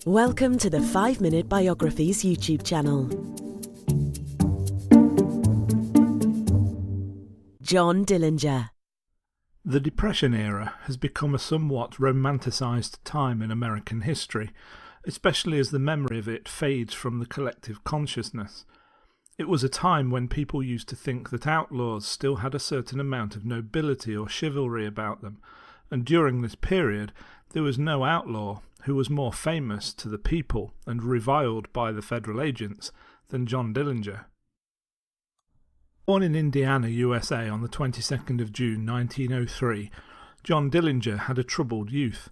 Welcome to the 5 Minute Biographies YouTube channel. John Dillinger. The Depression era has become a somewhat romanticised time in American history, especially as the memory of it fades from the collective consciousness. It was a time when people used to think that outlaws still had a certain amount of nobility or chivalry about them, and during this period there was no outlaw who was more famous to the people and reviled by the federal agents than John Dillinger. Born in Indiana, USA on the 22nd of June 1903, John Dillinger had a troubled youth.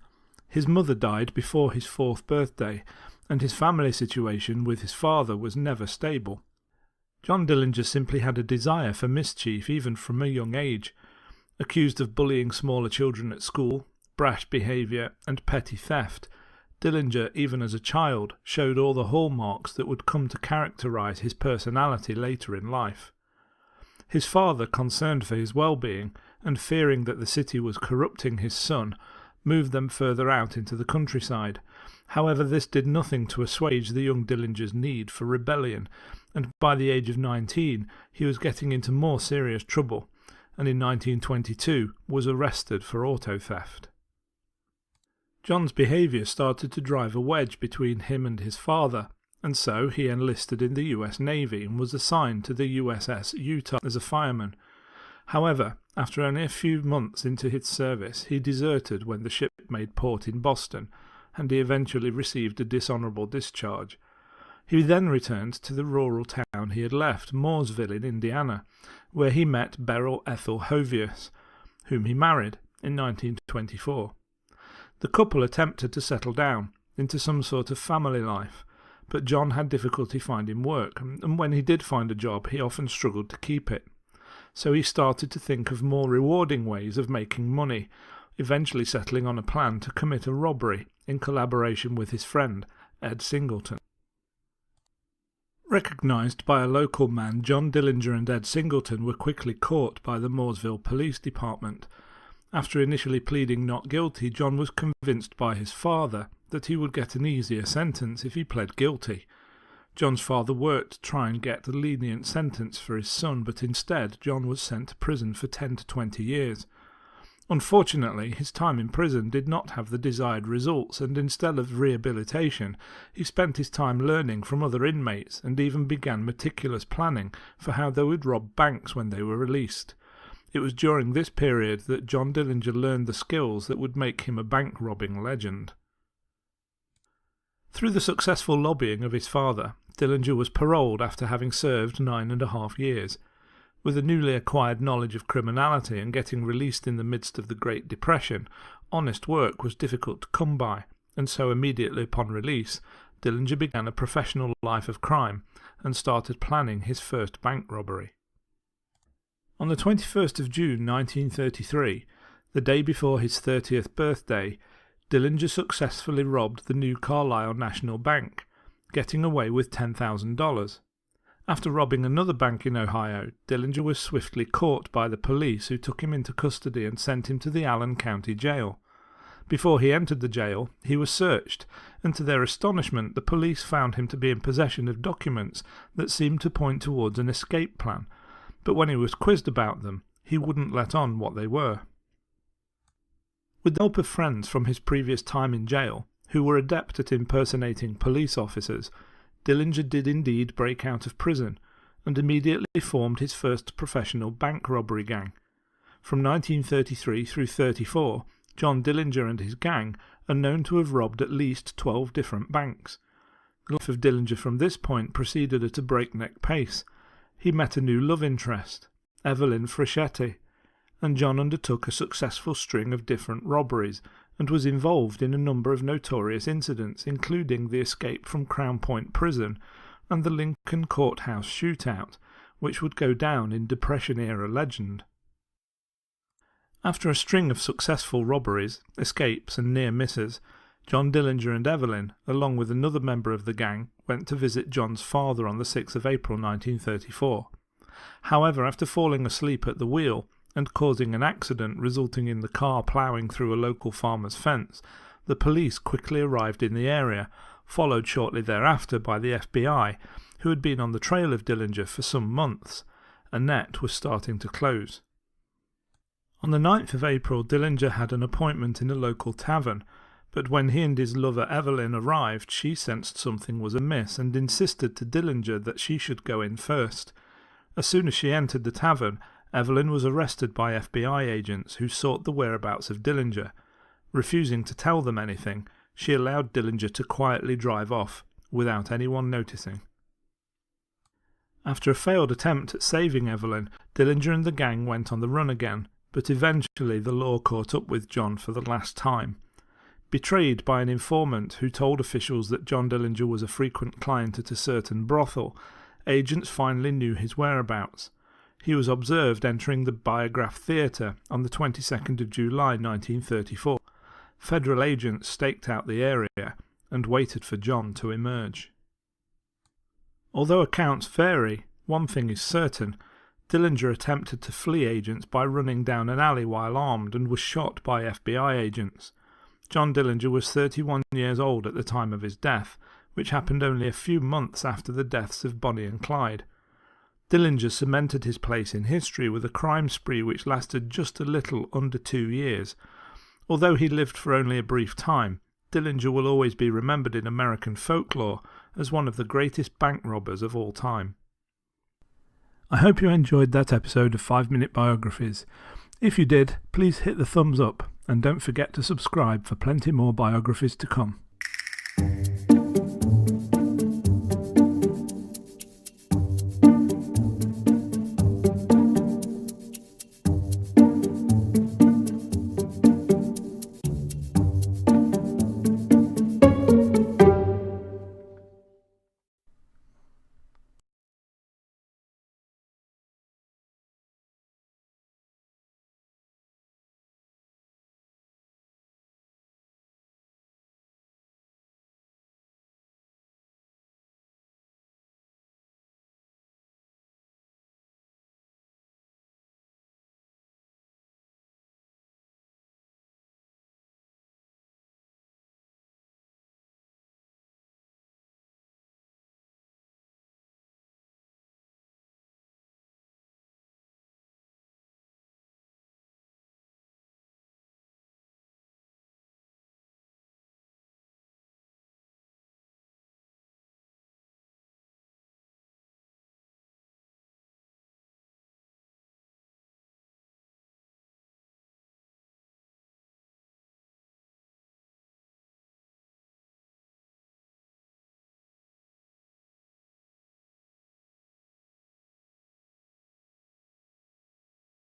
His mother died before his 4th birthday, and his family situation with his father was never stable. John Dillinger simply had a desire for mischief even from a young age. Accused of bullying smaller children at school, brash behaviour and petty theft, Dillinger, even as a child, showed all the hallmarks that would come to characterise his personality later in life. His father, concerned for his well-being and fearing that the city was corrupting his son, moved them further out into the countryside. However, this did nothing to assuage the young Dillinger's need for rebellion, and by the age of 19 he was getting into more serious trouble, and in 1922 was arrested for auto theft. John's behaviour started to drive a wedge between him and his father, and so he enlisted in the US Navy and was assigned to the USS Utah as a fireman. However, after only a few months into his service, he deserted when the ship made port in Boston, and he eventually received a dishonourable discharge. He then returned to the rural town he had left, Mooresville in Indiana, where he met Beryl Ethel Hovius, whom he married in 1924. The couple attempted to settle down into some sort of family life, but John had difficulty finding work, and when he did find a job he often struggled to keep it. So he started to think of more rewarding ways of making money, eventually settling on a plan to commit a robbery in collaboration with his friend, Ed Singleton. Recognised by a local man, John Dillinger and Ed Singleton were quickly caught by the Mooresville Police Department. After initially pleading not guilty, John was convinced by his father that he would get an easier sentence if he pled guilty. John's father worked to try and get a lenient sentence for his son, but instead John was sent to prison for 10 to 20 years. Unfortunately, his time in prison did not have the desired results, and instead of rehabilitation, he spent his time learning from other inmates and even began meticulous planning for how they would rob banks when they were released. It was during this period that John Dillinger learned the skills that would make him a bank-robbing legend. Through the successful lobbying of his father, Dillinger was paroled after having served 9.5 years. With a newly acquired knowledge of criminality and getting released in the midst of the Great Depression, honest work was difficult to come by, and so immediately upon release, Dillinger began a professional life of crime and started planning his first bank robbery. On the 21st of June 1933, the day before his 30th birthday, Dillinger successfully robbed the New Carlisle National Bank, getting away with $10,000. After robbing another bank in Ohio, Dillinger was swiftly caught by the police, who took him into custody and sent him to the Allen County Jail. Before he entered the jail, he was searched, and to their astonishment the police found him to be in possession of documents that seemed to point towards an escape plan, but when he was quizzed about them, he wouldn't let on what they were. With the help of friends from his previous time in jail, who were adept at impersonating police officers, Dillinger did indeed break out of prison, and immediately formed his first professional bank robbery gang. From 1933 through 34, John Dillinger and his gang are known to have robbed at least 12 different banks. The life of Dillinger from this point proceeded at a breakneck pace. He met a new love interest, Evelyn Freschetti, and John undertook a successful string of different robberies and was involved in a number of notorious incidents, including the escape from Crown Point Prison and the Lincoln Courthouse shootout, which would go down in Depression-era legend. After a string of successful robberies, escapes and near misses, John Dillinger and Evelyn, along with another member of the gang, went to visit John's father on the 6th of April 1934. However, after falling asleep at the wheel and causing an accident resulting in the car ploughing through a local farmer's fence, the police quickly arrived in the area, followed shortly thereafter by the FBI, who had been on the trail of Dillinger for some months. A net was starting to close. On the 9th of April, Dillinger had an appointment in a local tavern, but when he and his lover Evelyn arrived, she sensed something was amiss and insisted to Dillinger that she should go in first. As soon as she entered the tavern, Evelyn was arrested by FBI agents who sought the whereabouts of Dillinger. Refusing to tell them anything, she allowed Dillinger to quietly drive off, without anyone noticing. After a failed attempt at saving Evelyn, Dillinger and the gang went on the run again, but eventually the law caught up with John for the last time. Betrayed by an informant who told officials that John Dillinger was a frequent client at a certain brothel, agents finally knew his whereabouts. He was observed entering the Biograph Theatre on the 22nd of July 1934. Federal agents staked out the area and waited for John to emerge. Although accounts vary, one thing is certain: Dillinger attempted to flee agents by running down an alley while armed and was shot by FBI agents. John Dillinger was 31 years old at the time of his death, which happened only a few months after the deaths of Bonnie and Clyde. Dillinger cemented his place in history with a crime spree which lasted just a little under 2 years. Although he lived for only a brief time, Dillinger will always be remembered in American folklore as one of the greatest bank robbers of all time. I hope you enjoyed that episode of 5 Minute Biographies. If you did, please hit the thumbs up and don't forget to subscribe for plenty more biographies to come.